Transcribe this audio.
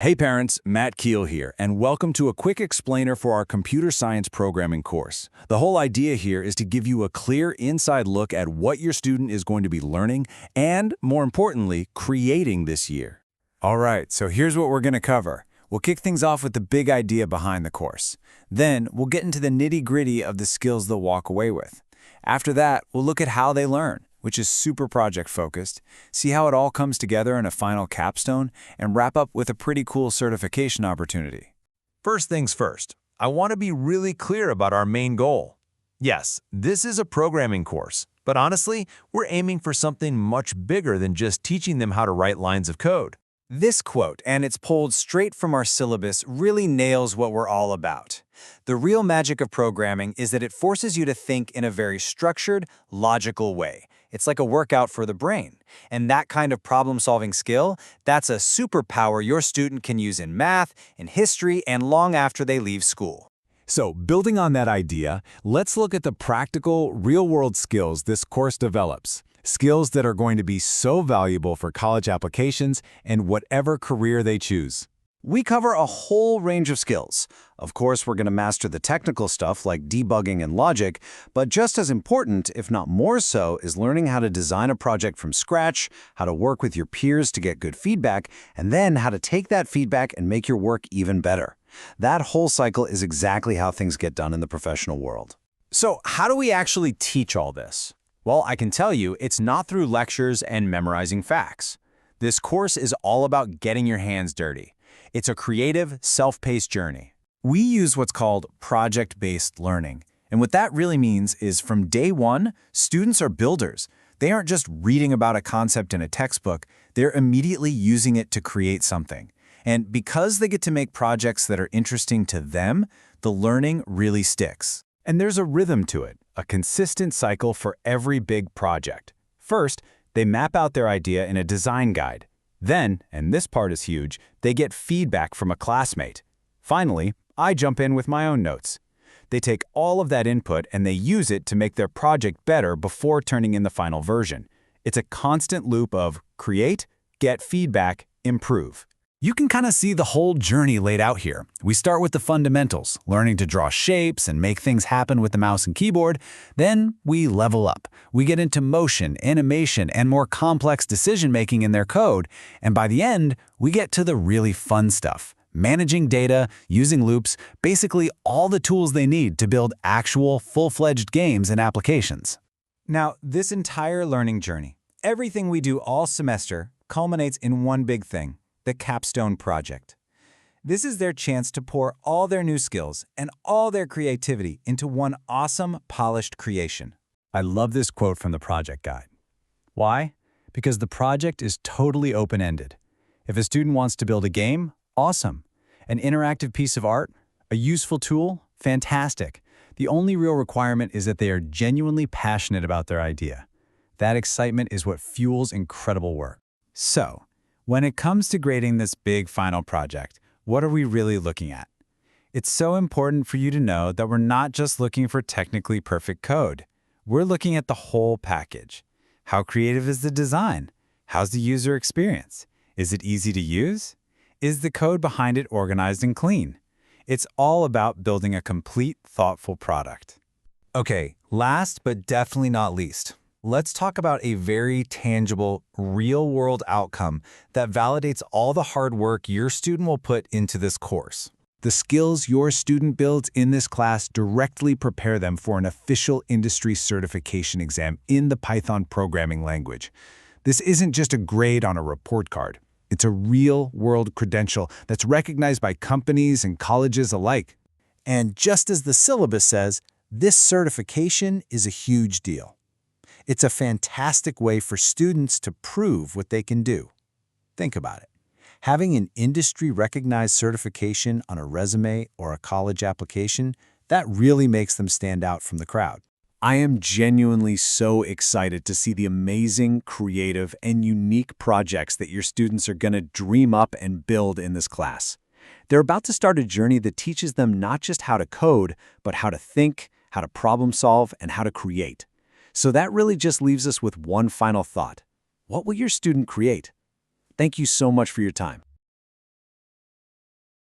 Hey parents, Matt Keel here, and welcome to a quick explainer for our computer science programming course. The whole idea here is to give you a clear inside look at what your student is going to be learning and, more importantly, creating this year. All right, so here's what we're going to cover. We'll kick things off with the big idea behind the course. Then we'll get into the nitty-gritty of the skills they'll walk away with. After that, we'll look at how they learn, which is super project-focused, see how it all comes together in a final capstone, and wrap up with a pretty cool certification opportunity. First things first, I want to be really clear about our main goal. Yes, this is a programming course, but honestly, we're aiming for something much bigger than just teaching them how to write lines of code. This quote, and it's pulled straight from our syllabus, really nails what we're all about. The real magic of programming is that it forces you to think in a very structured, logical way. It's like a workout for the brain. And that kind of problem-solving skill, that's a superpower your student can use in math, in history, and long after they leave school. So, building on that idea, let's look at the practical, real-world skills this course develops. Skills that are going to be so valuable for college applications and whatever career they choose. We cover a whole range of skills. Of course, we're going to master the technical stuff like debugging and logic, but just as important, if not more so, is learning how to design a project from scratch, how to work with your peers to get good feedback, and then how to take that feedback and make your work even better. That whole cycle is exactly how things get done in the professional world. So how do we actually teach all this? Well, I can tell you it's not through lectures and memorizing facts. This course is all about getting your hands dirty. It's a creative, self-paced journey. We use what's called project-based learning. And what that really means is from day one, students are builders. They aren't just reading about a concept in a textbook, they're immediately using it to create something. And because they get to make projects that are interesting to them, the learning really sticks. And there's a rhythm to it, a consistent cycle for every big project. First, they map out their idea in a design guide. Then, and this part is huge, they get feedback from a classmate. Finally, I jump in with my own notes. They take all of that input and they use it to make their project better before turning in the final version. It's a constant loop of create, get feedback, improve. You can kind of see the whole journey laid out here. We start with the fundamentals, learning to draw shapes and make things happen with the mouse and keyboard. Then we level up. We get into motion, animation, and more complex decision-making in their code. And by the end, we get to the really fun stuff. Managing data, using loops, basically all the tools they need to build actual, full-fledged games and applications. Now, this entire learning journey, everything we do all semester, culminates in one big thing. The capstone project. This is their chance to pour all their new skills and all their creativity into one awesome, polished creation. I love this quote from the project guide. Why? Because the project is totally open-ended. If a student wants to build a game, awesome. An interactive piece of art, a useful tool, fantastic. The only real requirement is that they are genuinely passionate about their idea. That excitement is what fuels incredible work. So, when it comes to grading this big final project, what are we really looking at? It's so important for you to know that we're not just looking for technically perfect code. We're looking at the whole package. How creative is the design? How's the user experience? Is it easy to use? Is the code behind it organized and clean? It's all about building a complete, thoughtful product. Okay, last but definitely not least, let's talk about a very tangible, real-world outcome that validates all the hard work your student will put into this course. The skills your student builds in this class directly prepare them for an official industry certification exam in the Python programming language. This isn't just a grade on a report card. It's a real-world credential that's recognized by companies and colleges alike. And just as the syllabus says, this certification is a huge deal. It's a fantastic way for students to prove what they can do. Think about it. Having an industry-recognized certification on a resume or a college application, that really makes them stand out from the crowd. I am genuinely so excited to see the amazing, creative, and unique projects that your students are going to dream up and build in this class. They're about to start a journey that teaches them not just how to code, but how to think, how to problem solve, and how to create. So that really just leaves us with one final thought. What will your student create? Thank you so much for your time.